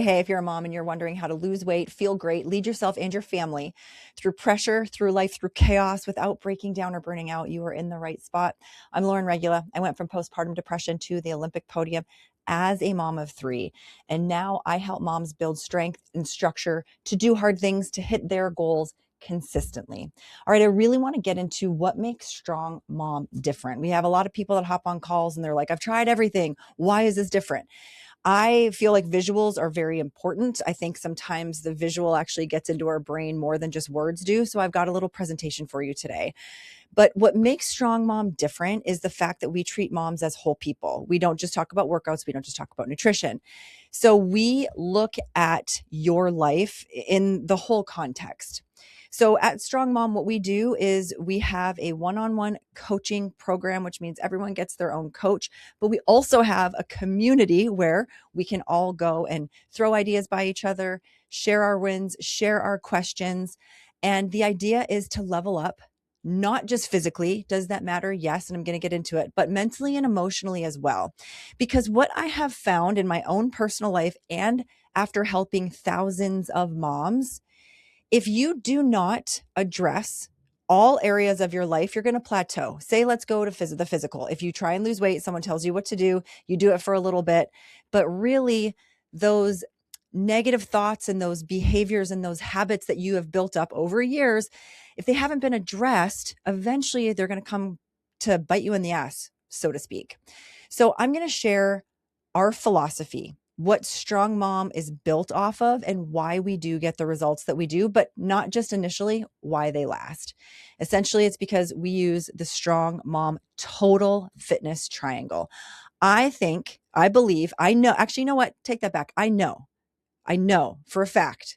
Hey, if you're a mom and you're wondering how to lose weight, feel great, lead yourself and your family through pressure, through life, through chaos without breaking down or burning out, you are in the right spot. I'm Lauren Regula. I went from postpartum depression to the Olympic podium as a mom of three. And now I help moms build strength and structure to do hard things, to hit their goals consistently. All right, I really want to get into what makes strong mom different. We have a lot of people that hop on calls and they're like, I've tried everything. Why is this different? I feel like visuals are very important. I think sometimes the visual actually gets into our brain more than just words do. So I've got a little presentation for you today. But what makes Strong Mom different is the fact that we treat moms as whole people. We don't just talk about workouts. We don't just talk about nutrition. So we look at your life in the whole context. So at Strong Mom, what we do is we have a one-on-one coaching program, which means everyone gets their own coach, but we also have a community where we can all go and throw ideas by each other, share our wins, share our questions. And the idea is to level up, not just physically. Does that matter? Yes. And I'm going to get into it, but mentally and emotionally as well. Because what I have found in my own personal life and after helping thousands of moms, if you do not address all areas of your life, you're going to plateau. Say, let's go to the physical. If you try and lose weight, someone tells you what to do, you do it for a little bit, but really those negative thoughts and those behaviors and those habits that you have built up over years, if they haven't been addressed, eventually they're going to come to bite you in the ass, so to speak. So I'm going to share our philosophy, what Strong Mom is built off of, and why we do get the results that we do, but not just initially, why they last. Essentially, it's because we use the Strong Mom total fitness triangle. I know, actually, you know what? Take that back. I know for a fact,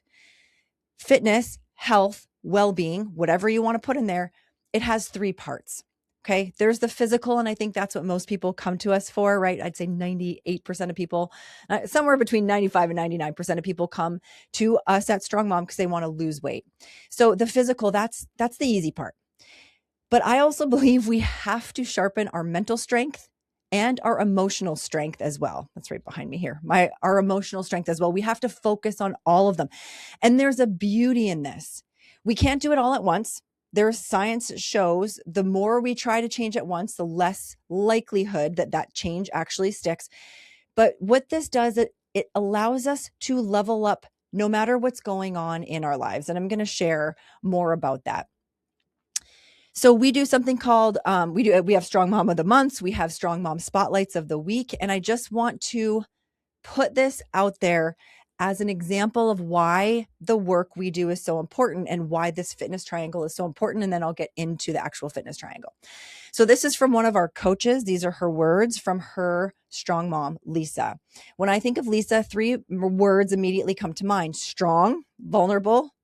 fitness, health, well-being, whatever you want to put in there, it has three parts. Okay. There's the physical. And I think that's what most people come to us for, right? I'd say 98% of people, somewhere between 95 and 99% of people come to us at Strong Mom because they want to lose weight. So the physical, that's the easy part. But I also believe we have to sharpen our mental strength and our emotional strength as well. That's right behind me here. Our emotional strength as well. We have to focus on all of them. And there's a beauty in this. We can't do it all at once. There's science shows the more we try to change at once, the less likelihood that change actually sticks. But what this does, it allows us to level up no matter what's going on in our lives. And I'm going to share more about that. So we do something called, we have Strong Mom of the Months. We have Strong Mom Spotlights of the Week. And I just want to put this out there as an example of why the work we do is so important and why this fitness triangle is so important. And then I'll get into the actual fitness triangle. So this is from one of our coaches. These are her words from her Strong Mom, Lisa. When I think of Lisa, three words immediately come to mind: strong, vulnerable.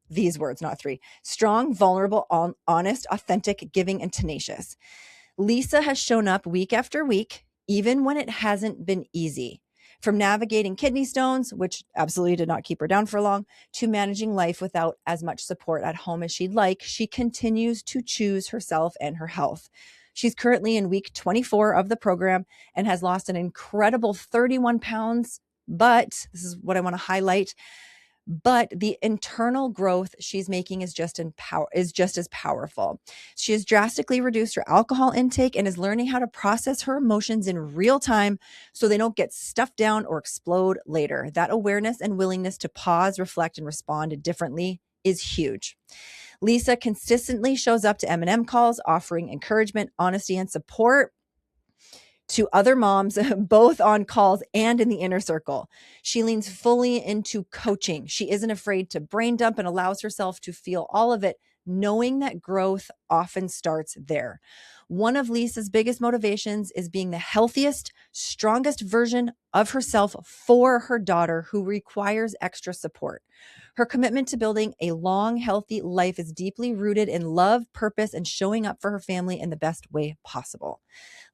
These words, not three: strong, vulnerable, honest, authentic, giving, and tenacious. Lisa has shown up week after week, even when it hasn't been easy. From navigating kidney stones, which absolutely did not keep her down for long, to managing life without as much support at home as she'd like, she continues to choose herself and her health. She's currently in week 24 of the program and has lost an incredible 31 pounds. But this is what I want to highlight. But the internal growth she's making is just as powerful. She has drastically reduced her alcohol intake and is learning how to process her emotions in real time so they don't get stuffed down or explode later. That awareness and willingness to pause, reflect, and respond differently is huge. Lisa consistently shows up to M&M calls, offering encouragement, honesty, and support to other moms, both on calls and in the inner circle. She leans fully into coaching. She isn't afraid to brain dump and allows herself to feel all of it, knowing that growth often starts there. One of Lisa's biggest motivations is being the healthiest, strongest version of herself for her daughter who requires extra support. Her commitment to building a long, healthy life is deeply rooted in love, purpose, and showing up for her family in the best way possible.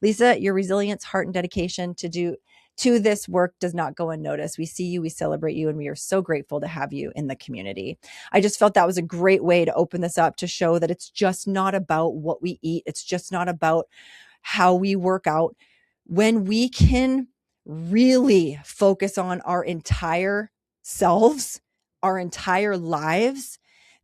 Lisa, your resilience, heart, and dedication to this work does not go unnoticed. We see you, we celebrate you, and we are so grateful to have you in the community. I just felt that was a great way to open this up, to show that it's just not about what we eat. It's just not about how we work out. When we can really focus on our entire selves our entire lives,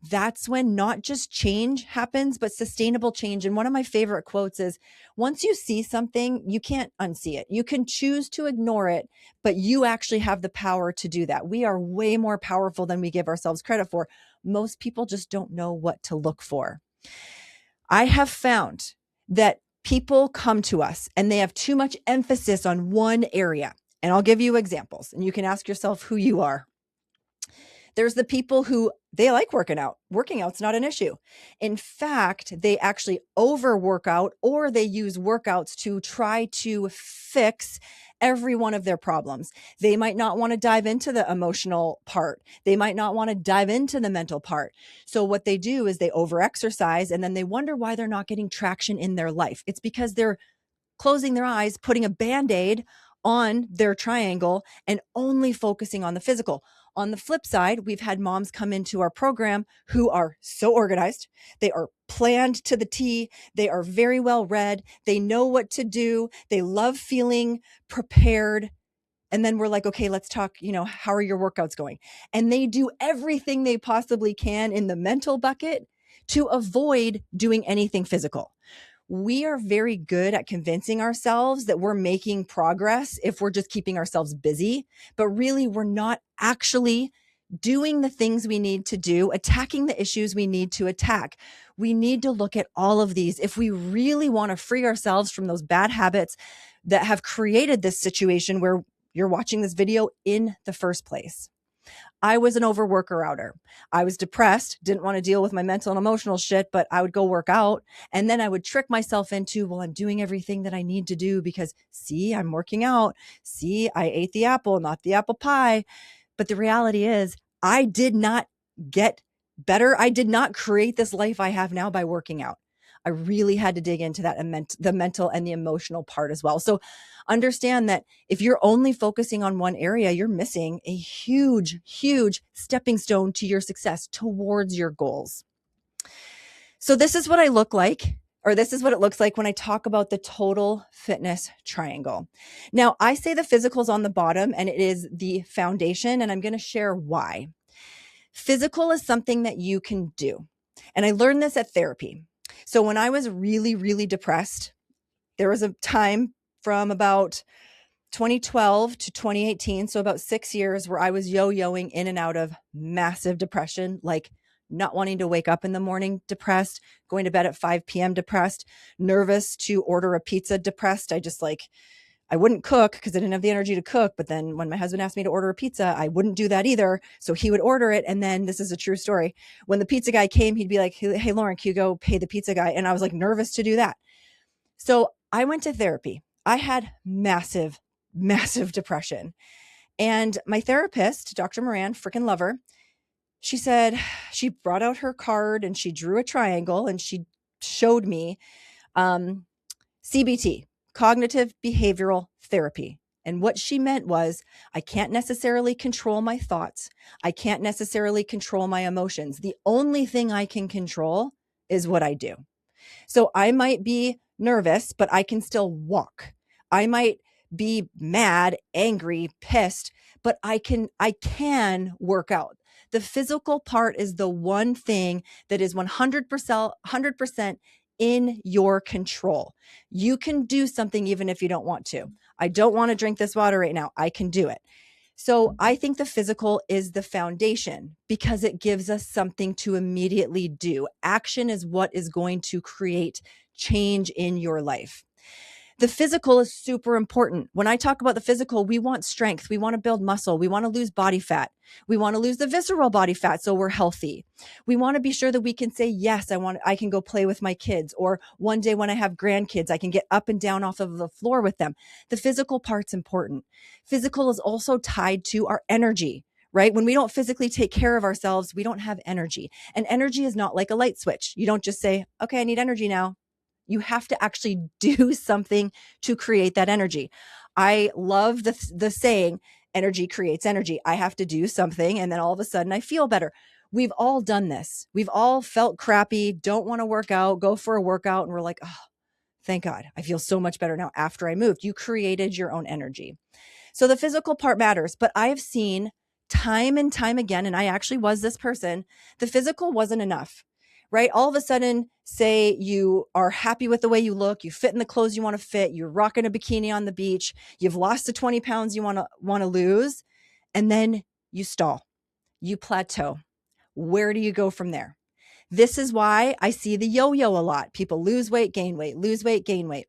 that's when not just change happens, but sustainable change. And one of my favorite quotes is, once you see something, you can't unsee it. You can choose to ignore it, but you actually have the power to do that. We are way more powerful than we give ourselves credit for. Most people just don't know what to look for. I have found that people come to us and they have too much emphasis on one area. And I'll give you examples, and you can ask yourself who you are. There's the people who they like working out. Working out's not an issue. In fact, they actually overwork out, or they use workouts to try to fix every one of their problems. They might not want to dive into the emotional part. They might not want to dive into the mental part. So what they do is they overexercise, and then they wonder why they're not getting traction in their life. It's because they're closing their eyes, putting a Band-Aid on their triangle, and only focusing on the physical. On the flip side, we've had moms come into our program who are so organized. They are planned to the T. They are very well read. They know what to do. They love feeling prepared. And then we're like, okay, let's talk, how are your workouts going? And they do everything they possibly can in the mental bucket to avoid doing anything physical. We are very good at convincing ourselves that we're making progress if we're just keeping ourselves busy, but really we're not actually doing the things we need to do, attacking the issues we need to attack. We need to look at all of these if we really want to free ourselves from those bad habits that have created this situation where you're watching this video in the first place. I was an overworker outer. I was depressed, didn't want to deal with my mental and emotional shit, but I would go work out. And then I would trick myself into, well, I'm doing everything that I need to do because see, I'm working out. See, I ate the apple, not the apple pie. But the reality is I did not get better. I did not create this life I have now by working out. I really had to dig into that, the mental and the emotional part as well. So understand that if you're only focusing on one area, you're missing a huge, huge stepping stone to your success towards your goals. So this is what I look like, or this is what it looks like when I talk about the total fitness triangle. Now, I say the physical's on the bottom and it is the foundation, and I'm going to share why. Physical is something that you can do. And I learned this at therapy. So when I was really, really depressed, there was a time from about 2012 to 2018, so about 6 years, where I was yo-yoing in and out of massive depression, like not wanting to wake up in the morning depressed, going to bed at 5 p.m. depressed, nervous to order a pizza depressed. I wouldn't cook because I didn't have the energy to cook. But then when my husband asked me to order a pizza, I wouldn't do that either. So he would order it. And then this is a true story. When the pizza guy came, he'd be like, hey, Lauren, can you go pay the pizza guy? And I was like nervous to do that. So I went to therapy. I had massive, massive depression. And my therapist, Dr. Moran, freaking love her. She said, she brought out her card and she drew a triangle and she showed me CBT, cognitive behavioral therapy. And what she meant was, I can't necessarily control my thoughts. I can't necessarily control my emotions. The only thing I can control is what I do. So I might be nervous, but I can still walk. I might be mad, angry, pissed, but I can work out. The physical part is the one thing that is 100% in your control. You can do something even if you don't want to. I don't want to drink this water right now. I can do it. So I think the physical is the foundation because it gives us something to immediately do. Action is what is going to create change in your life. The physical is super important. When I talk about the physical, we want strength. We want to build muscle. We want to lose body fat. We want to lose the visceral body fat so we're healthy. We want to be sure that we can say, yes, I can go play with my kids. Or one day when I have grandkids, I can get up and down off of the floor with them. The physical part's important. Physical is also tied to our energy, right? When we don't physically take care of ourselves, we don't have energy. And energy is not like a light switch. You don't just say, okay, I need energy now. You have to actually do something to create that energy. I love the saying, energy creates energy. I have to do something and then all of a sudden I feel better. We've all done this. We've all felt crappy, don't want to work out, go for a workout, and we're like, oh, thank God, I feel so much better now after I moved. You created your own energy. So the physical part matters, but I've seen time and time again, and I actually was this person, the physical wasn't enough, right? All of a sudden, say you are happy with the way you look, you fit in the clothes you want to fit, you're rocking a bikini on the beach, you've lost the 20 pounds you want to lose, and then you stall, you plateau. Where do you go from there? This is why I see the yo-yo a lot. People lose weight, gain weight, lose weight, gain weight,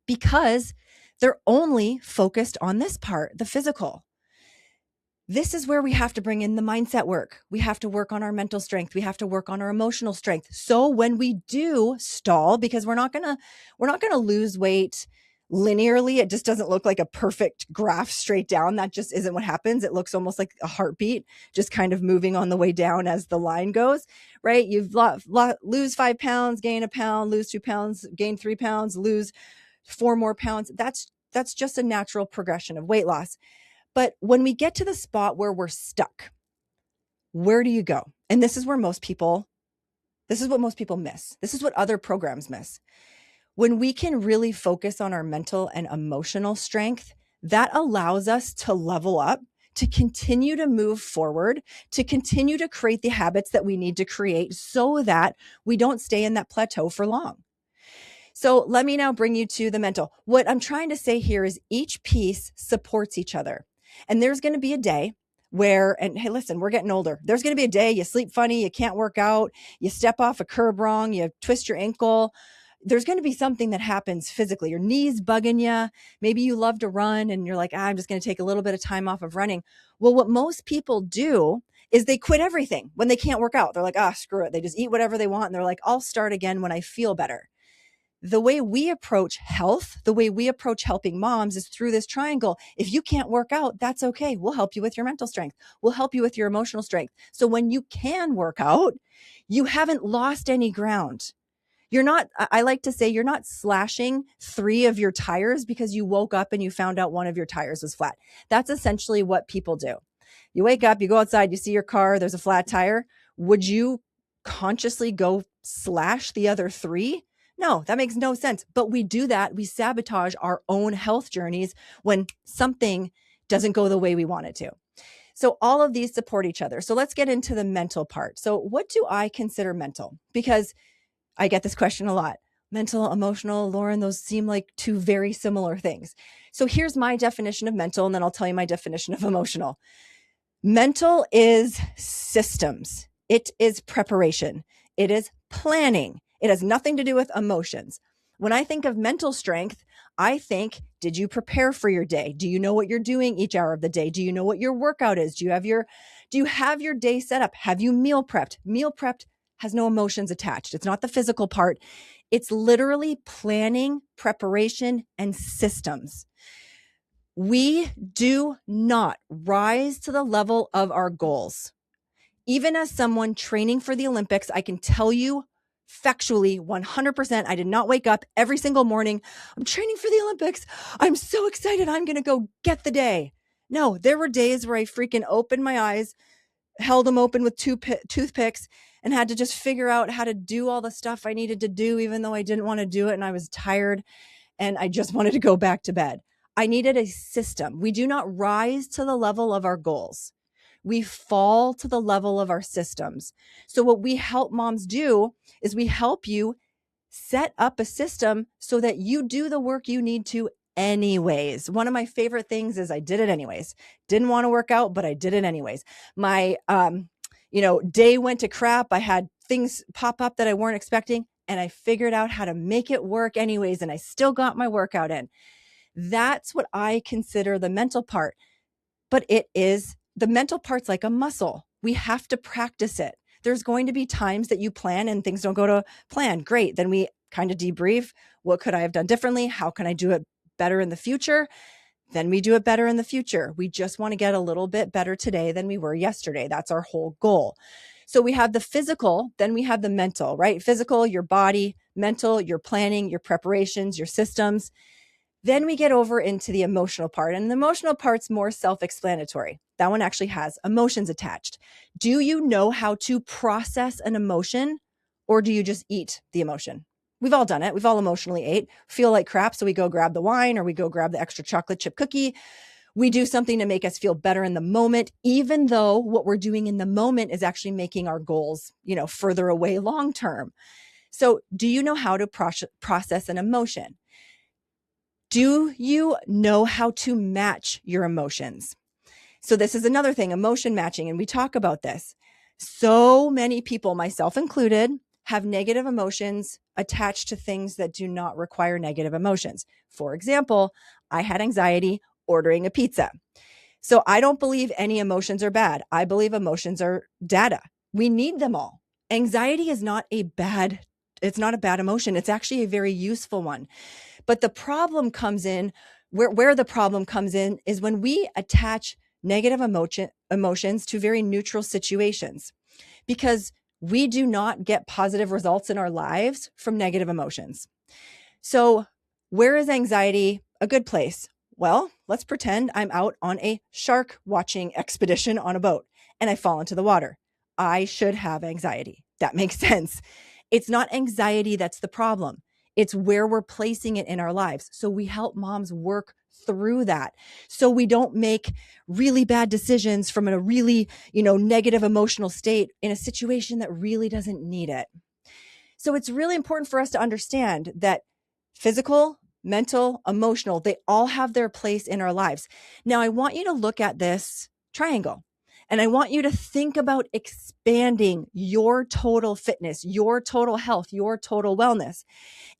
because they're only focused on this part, the physical. This is where we have to bring in the mindset work. We have to work on our mental strength. We have to work on our emotional strength. So when we do stall, because we're not going to lose weight linearly, it just doesn't look like a perfect graph straight down. That just isn't what happens. It looks almost like a heartbeat, just kind of moving on the way down as the line goes, right? You've lose 5 pounds, gain a pound, lose 2 pounds, gain 3 pounds, lose 4 more pounds. That's just a natural progression of weight loss. But when we get to the spot where we're stuck, where do you go? And this is what most people miss. This is what other programs miss. When we can really focus on our mental and emotional strength, that allows us to level up, to continue to move forward, to continue to create the habits that we need to create so that we don't stay in that plateau for long. So let me now bring you to the mental. What I'm trying to say here is each piece supports each other. And there's going to be a day where, and hey, listen, we're getting older. There's going to be a day you sleep funny, you can't work out, you step off a curb wrong, you twist your ankle. There's going to be something that happens physically. Your knees bugging you. Maybe you love to run and you're like, I'm just going to take a little bit of time off of running. Well, what most people do is they quit everything when they can't work out. They're like, screw it. They just eat whatever they want. And they're like, I'll start again when I feel better. The way we approach health, the way we approach helping moms is through this triangle. If you can't work out, that's okay. We'll help you with your mental strength. We'll help you with your emotional strength. So when you can work out, you haven't lost any ground. I like to say, you're not slashing 3 of your tires because you woke up and you found out one of your tires was flat. That's essentially what people do. You wake up, you go outside, you see your car, there's a flat tire. Would you consciously go slash the other 3? No, that makes no sense. But we do that. We sabotage our own health journeys when something doesn't go the way we want it to. So all of these support each other. So let's get into the mental part. So what do I consider mental? Because I get this question a lot. Mental, emotional, Lauren, those seem like 2 very similar things. So here's my definition of mental, and then I'll tell you my definition of emotional. Mental is systems. It is preparation. It is planning. It has nothing to do with emotions. When I think of mental strength, I think, did you prepare for your day? Do you know what you're doing each hour of the day? Do you know what your workout is? Do you have your day set up? Have you meal prepped? Meal prepped has no emotions attached. It's not the physical part. It's literally planning, preparation, and systems. We do not rise to the level of our goals. Even as someone training for the Olympics, I can tell you factually 100%, I did not wake up every single morning. I'm training for the Olympics. I'm so excited. I'm going to go get the day. No, there were days where I freaking opened my eyes, held them open with 2 toothpicks, and had to just figure out how to do all the stuff I needed to do, even though I didn't want to do it. And I was tired and I just wanted to go back to bed. I needed a system. We do not rise to the level of our goals. We fall to the level of our systems. So what we help moms do is we help you set up a system so that you do the work you need to anyways. One of my favorite things is I did it anyways. Didn't want to work out, but I did it anyways. My, day went to crap. I had things pop up that I weren't expecting, and I figured out how to make it work anyways. And I still got my workout in. That's what I consider the mental part. But the mental part's like a muscle. We have to practice it. There's going to be times that you plan and things don't go to plan. Great. Then we kind of debrief. What could I have done differently? How can I do it better in the future? Then we do it better in the future. We just want to get a little bit better today than we were yesterday. That's our whole goal. So we have the physical, then we have the mental, right? Physical, your body; mental, your planning, your preparations, your systems. Then we get over into the emotional part, and the emotional part's more self-explanatory. That one actually has emotions attached. Do you know how to process an emotion, or do you just eat the emotion? We've all done it. We've all emotionally ate, feel like crap. So we go grab the wine, or we go grab the extra chocolate chip cookie. We do something to make us feel better in the moment, even though what we're doing in the moment is actually making our goals, further away long term. So, do you know how to process an emotion? Do you know how to match your emotions? So this is another thing, emotion matching, and we talk about this. So many people, myself included, have negative emotions attached to things that do not require negative emotions. For example, I had anxiety ordering a pizza. So I don't believe any emotions are bad. I believe emotions are data. We need them all. Anxiety is not a bad emotion. It's actually a very useful one. But the problem comes in, where the problem comes in is when we attach negative emotions to very neutral situations, because we do not get positive results in our lives from negative emotions. So where is anxiety a good place? Well, let's pretend I'm out on a shark watching expedition on a boat and I fall into the water. I should have anxiety. That makes sense. It's not anxiety that's the problem. It's where we're placing it in our lives. So we help moms work through that, so we don't make really bad decisions from a really, negative emotional state in a situation that really doesn't need it. So it's really important for us to understand that physical, mental, emotional, they all have their place in our lives. Now, I want you to look at this triangle and I want you to think about expanding your total fitness, your total health, your total wellness.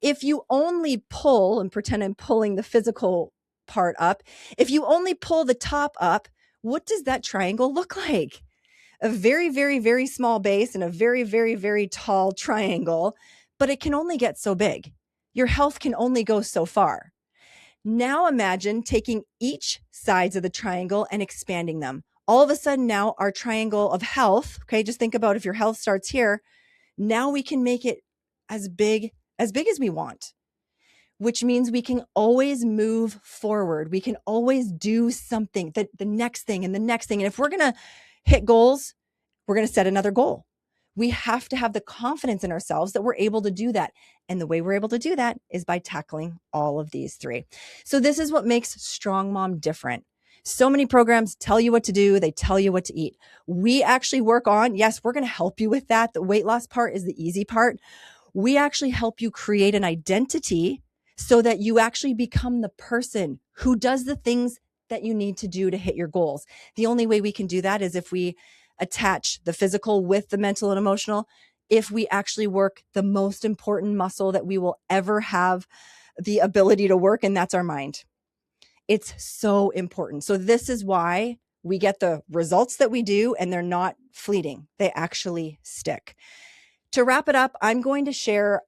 If you only pull, and pretend I'm pulling the physical part up, if you only pull the top up, what does that triangle look like? A very, very, very small base and a very, very, very tall triangle, but it can only get so big. Your health can only go so far. Now imagine taking each sides of the triangle and expanding them. All of a sudden now our triangle of health, okay, just think about if your health starts here, now we can make it as big as we want, which means we can always move forward. We can always do something, the next thing and the next thing. And if we're going to hit goals, we're going to set another goal. We have to have the confidence in ourselves that we're able to do that. And the way we're able to do that is by tackling all of these three. So this is what makes Strong Mom different. So many programs tell you what to do. They tell you what to eat. We actually work on, yes, we're going to help you with that. The weight loss part is the easy part. We actually help you create an identity so that you actually become the person who does the things that you need to do to hit your goals. The only way we can do that is if we attach the physical with the mental and emotional, if we actually work the most important muscle that we will ever have the ability to work, and that's our mind. It's so important. So this is why we get the results that we do, and they're not fleeting. They actually stick. To wrap it up, I'm going to share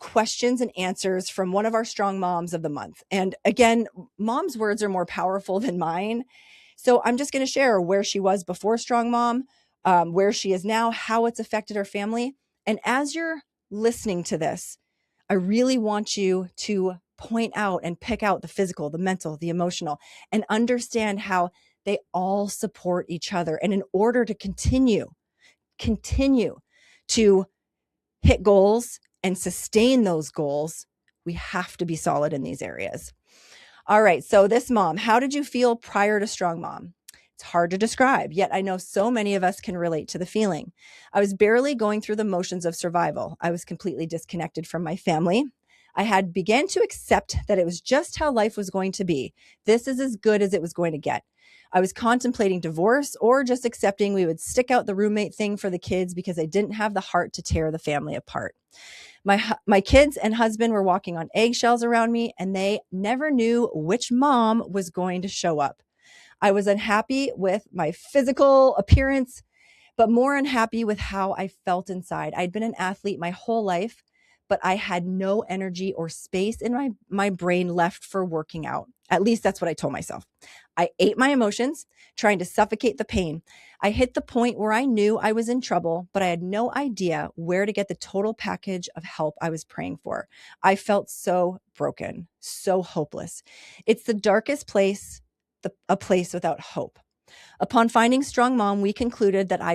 questions and answers from one of our Strong Moms of the month. And again, mom's words are more powerful than mine. So I'm just going to share where she was before Strong Mom, where she is now, how it's affected her family. And as you're listening to this, I really want you to point out and pick out the physical, the mental, the emotional, and understand how they all support each other. And in order to continue to hit goals and sustain those goals, we have to be solid in these areas. All right. So this mom, how did you feel prior to Strong Mom? It's hard to describe, yet I know so many of us can relate to the feeling. I was barely going through the motions of survival. I was completely disconnected from my family. I had began to accept that it was just how life was going to be. This is as good as it was going to get. I was contemplating divorce or just accepting we would stick out the roommate thing for the kids because I didn't have the heart to tear the family apart. My kids and husband were walking on eggshells around me, and they never knew which mom was going to show up. I was unhappy with my physical appearance, but more unhappy with how I felt inside. I'd been an athlete my whole life, but I had no energy or space in my brain left for working out. At least that's what I told myself. I ate my emotions, trying to suffocate the pain. I hit the point where I knew I was in trouble, but I had no idea where to get the total package of help I was praying for. I felt so broken, so hopeless. It's the darkest place, a place without hope. Upon finding Strong Mom, we concluded that I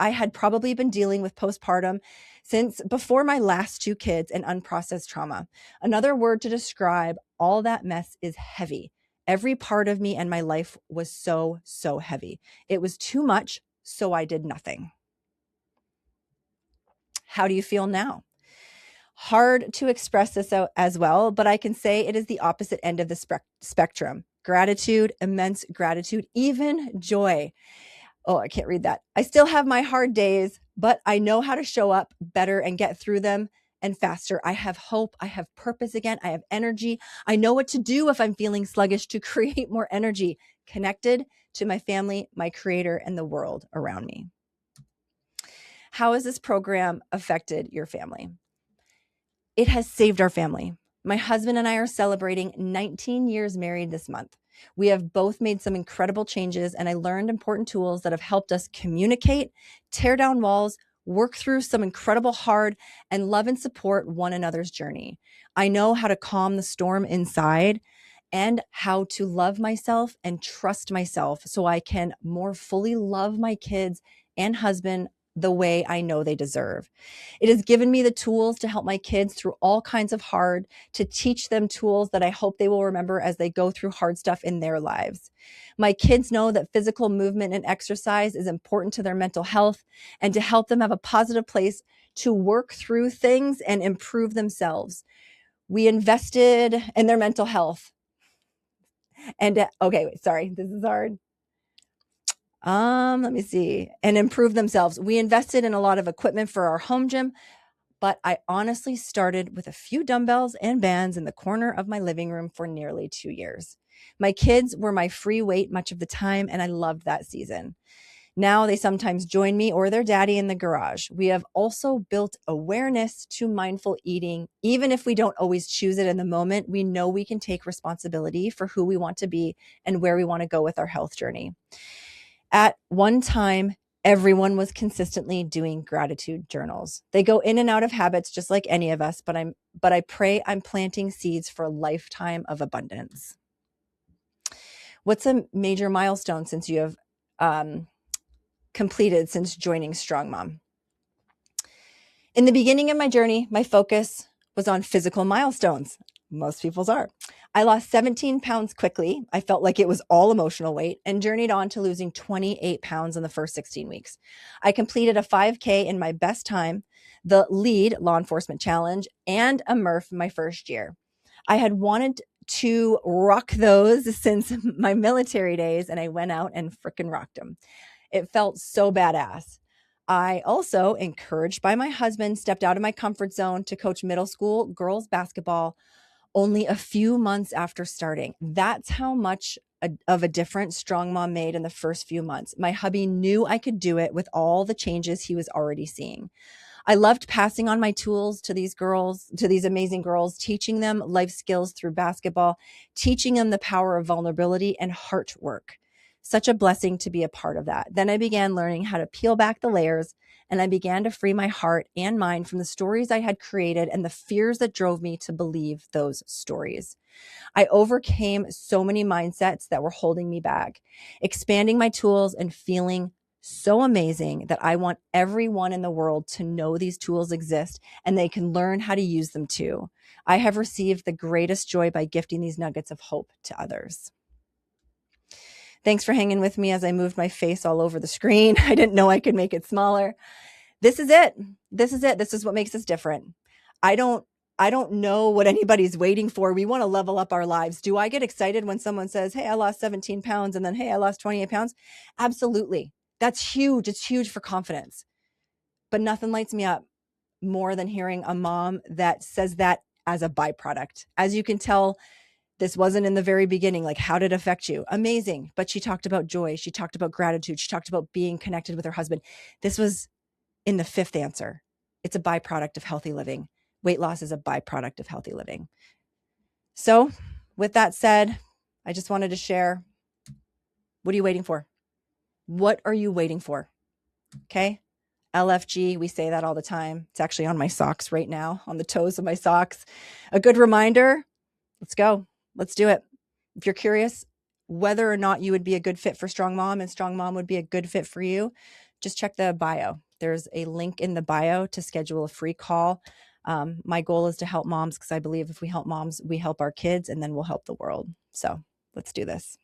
had probably been dealing with postpartum since before my last two kids and unprocessed trauma. Another word to describe all that mess is heavy. Every part of me and my life was so, so heavy. It was too much, so I did nothing. How do you feel now? Hard to express this out as well, but I can say it is the opposite end of the spectrum. Gratitude, immense gratitude, even joy. Oh, I can't read that. I still have my hard days, but I know how to show up better and get through them and faster. I have hope. I have purpose again. I have energy. I know what to do if I'm feeling sluggish to create more energy, connected to my family, my creator, and the world around me. How has this program affected your family? It has saved our family. My husband and I are celebrating 19 years married this month. We have both made some incredible changes, and I learned important tools that have helped us communicate, tear down walls, work through some incredible hard, and love and support one another's journey. I know how to calm the storm inside and how to love myself and trust myself so I can more fully love my kids and husband the way I know they deserve. It has given me the tools to help my kids through all kinds of hard, to teach them tools that I hope they will remember as they go through hard stuff in their lives. My kids know that physical movement and exercise is important to their mental health and to help them have a positive place to work through things and improve themselves. We invested in their mental health. And okay, wait, sorry, this is hard. Let me see. And improve themselves. We invested in a lot of equipment for our home gym, but I honestly started with a few dumbbells and bands in the corner of my living room for nearly 2 years. My kids were my free weight much of the time, and I loved that season. Now they sometimes join me or their daddy in the garage. We have also built awareness to mindful eating. Even if we don't always choose it in the moment, we know we can take responsibility for who we want to be and where we want to go with our health journey. At one time, everyone was consistently doing gratitude journals. They go in and out of habits just like any of us, but I pray I'm planting seeds for a lifetime of abundance. What's a major milestone since you have completed since joining Strong Mom? In the beginning of my journey, my focus was on physical milestones. Most people's are. I lost 17 pounds quickly. I felt like it was all emotional weight and journeyed on to losing 28 pounds in the first 16 weeks. I completed a 5K in my best time, the lead law enforcement challenge, and a Murph my first year. I had wanted to rock those since my military days, and I went out and frickin' rocked them. It felt so badass. I also, encouraged by my husband, stepped out of my comfort zone to coach middle school girls basketball only a few months after starting. That's how much of a difference Strong Mom made in the first few months. My hubby knew I could do it with all the changes he was already seeing. I loved passing on my tools to these girls, to these amazing girls, teaching them life skills through basketball, teaching them the power of vulnerability and heart work. Such a blessing to be a part of that. Then I began learning how to peel back the layers, and I began to free my heart and mind from the stories I had created and the fears that drove me to believe those stories. I overcame so many mindsets that were holding me back, expanding my tools and feeling so amazing that I want everyone in the world to know these tools exist and they can learn how to use them too. I have received the greatest joy by gifting these nuggets of hope to others. Thanks for hanging with me as I moved my face all over the screen. I didn't know I could make it smaller. This is it. This is it. This is what makes us different. I don't know what anybody's waiting for. We want to level up our lives. Do I get excited when someone says, hey, I lost 17 pounds and then, hey, I lost 28 pounds? Absolutely. That's huge. It's huge for confidence. But nothing lights me up more than hearing a mom that says that as a byproduct. As you can tell, this wasn't in the very beginning. Like, how did it affect you? Amazing. But she talked about joy. She talked about gratitude. She talked about being connected with her husband. This was in the fifth answer. It's a byproduct of healthy living. Weight loss is a byproduct of healthy living. So with that said, I just wanted to share, what are you waiting for? What are you waiting for? Okay. LFG, we say that all the time. It's actually on my socks right now, on the toes of my socks. A good reminder. Let's go. Let's do it. If you're curious whether or not you would be a good fit for Strong Mom and Strong Mom would be a good fit for you, just check the bio. There's a link in the bio to schedule a free call. My goal is to help moms because I believe if we help moms, we help our kids and then we'll help the world. So Let's do this.